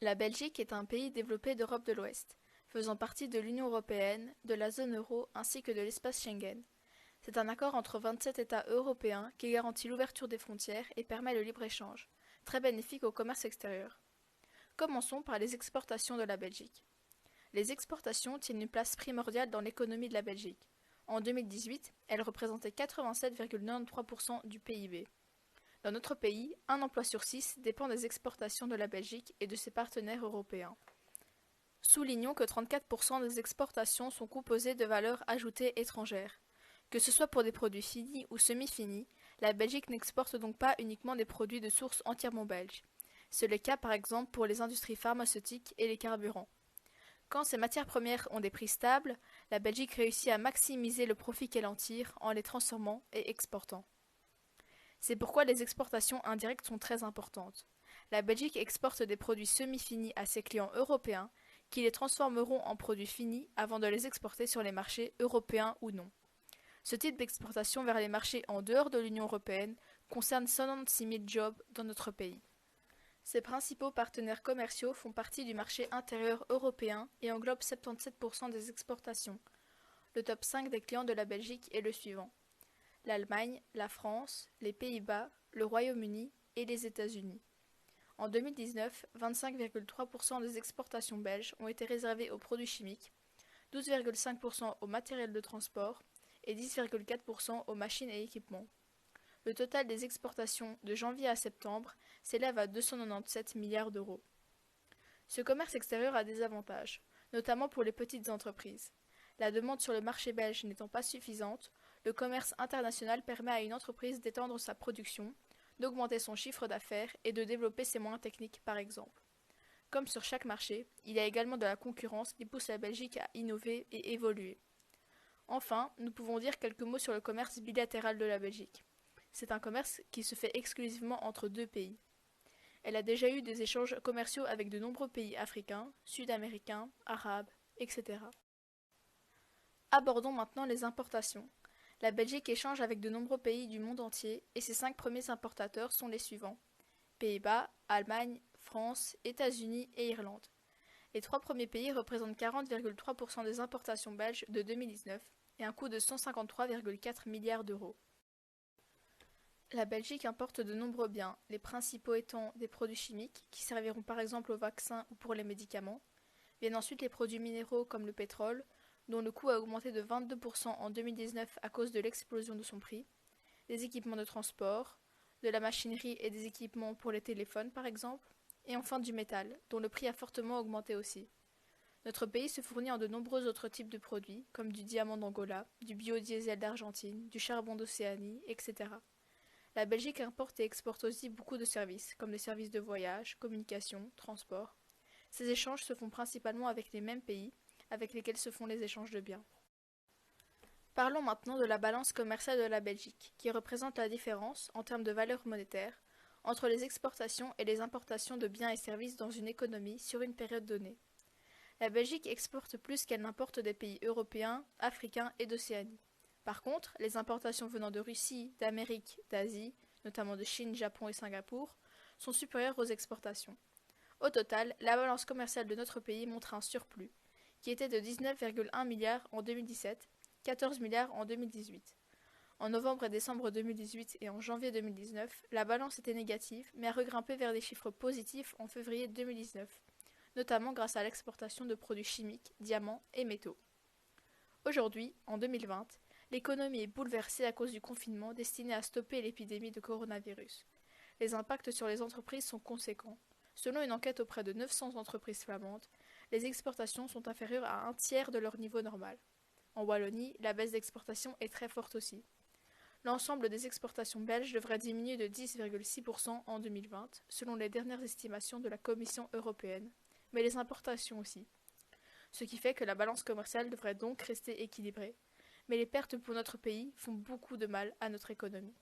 La Belgique est un pays développé d'Europe de l'Ouest, faisant partie de l'Union européenne, de la zone euro ainsi que de l'espace Schengen. C'est un accord entre 27 États européens qui garantit l'ouverture des frontières et permet le libre-échange, très bénéfique au commerce extérieur. Commençons par les exportations de la Belgique. Les exportations tiennent une place primordiale dans l'économie de la Belgique. En 2018, elles représentaient 87,93% du PIB. Dans notre pays, un emploi sur 6 dépend des exportations de la Belgique et de ses partenaires européens. Soulignons que 34% des exportations sont composées de valeurs ajoutées étrangères. Que ce soit pour des produits finis ou semi-finis, la Belgique n'exporte donc pas uniquement des produits de source entièrement belge. C'est le cas par exemple pour les industries pharmaceutiques et les carburants. Quand ces matières premières ont des prix stables, la Belgique réussit à maximiser le profit qu'elle en tire en les transformant et exportant. C'est pourquoi les exportations indirectes sont très importantes. La Belgique exporte des produits semi-finis à ses clients européens qui les transformeront en produits finis avant de les exporter sur les marchés européens ou non. Ce type d'exportation vers les marchés en dehors de l'Union européenne concerne 196 000 jobs dans notre pays. Ses principaux partenaires commerciaux font partie du marché intérieur européen et englobent 77% des exportations. Le top 5 des clients de la Belgique est le suivant: l'Allemagne, la France, les Pays-Bas, le Royaume-Uni et les États-Unis. En 2019, 25,3% des exportations belges ont été réservées aux produits chimiques, 12,5% au matériel de transport et 10,4% aux machines et équipements. Le total des exportations de janvier à septembre s'élève à 297 milliards d'euros. Ce commerce extérieur a des avantages, notamment pour les petites entreprises. La demande sur le marché belge n'étant pas suffisante, le commerce international permet à une entreprise d'étendre sa production, d'augmenter son chiffre d'affaires et de développer ses moyens techniques par exemple. Comme sur chaque marché, il y a également de la concurrence qui pousse la Belgique à innover et évoluer. Enfin, nous pouvons dire quelques mots sur le commerce bilatéral de la Belgique. C'est un commerce qui se fait exclusivement entre deux pays. Elle a déjà eu des échanges commerciaux avec de nombreux pays africains, sud-américains, arabes, etc. Abordons maintenant les importations. La Belgique échange avec de nombreux pays du monde entier et ses 5 premiers importateurs sont les suivants: Pays-Bas, Allemagne, France, États-Unis et Irlande. Les 3 premiers pays représentent 40,3% des importations belges de 2019 et un coût de 153,4 milliards d'euros. La Belgique importe de nombreux biens, les principaux étant des produits chimiques, qui serviront par exemple aux vaccins ou pour les médicaments. Viennent ensuite les produits minéraux comme le pétrole, dont le coût a augmenté de 22% en 2019 à cause de l'explosion de son prix, des équipements de transport, de la machinerie et des équipements pour les téléphones par exemple, et enfin du métal, dont le prix a fortement augmenté aussi. Notre pays se fournit en de nombreux autres types de produits, comme du diamant d'Angola, du biodiesel d'Argentine, du charbon d'Océanie, etc. La Belgique importe et exporte aussi beaucoup de services, comme les services de voyage, communication, transport. Ces échanges se font principalement avec les mêmes pays avec lesquels se font les échanges de biens. Parlons maintenant de la balance commerciale de la Belgique, qui représente la différence, en termes de valeur monétaire, entre les exportations et les importations de biens et services dans une économie sur une période donnée. La Belgique exporte plus qu'elle n'importe des pays européens, africains et d'Océanie. Par contre, les importations venant de Russie, d'Amérique, d'Asie, notamment de Chine, Japon et Singapour, sont supérieures aux exportations. Au total, la balance commerciale de notre pays montre un surplus, qui était de 19,1 milliards en 2017, 14 milliards en 2018. En novembre et décembre 2018 et en janvier 2019, la balance était négative, mais a regrimpé vers des chiffres positifs en février 2019, notamment grâce à l'exportation de produits chimiques, diamants et métaux. Aujourd'hui, en 2020, l'économie est bouleversée à cause du confinement destiné à stopper l'épidémie de coronavirus. Les impacts sur les entreprises sont conséquents. Selon une enquête auprès de 900 entreprises flamandes, les exportations sont inférieures à un tiers de leur niveau normal. En Wallonie, la baisse d'exportation est très forte aussi. L'ensemble des exportations belges devrait diminuer de 10,6% en 2020, selon les dernières estimations de la Commission européenne, mais les importations aussi. Ce qui fait que la balance commerciale devrait donc rester équilibrée. Mais les pertes pour notre pays font beaucoup de mal à notre économie.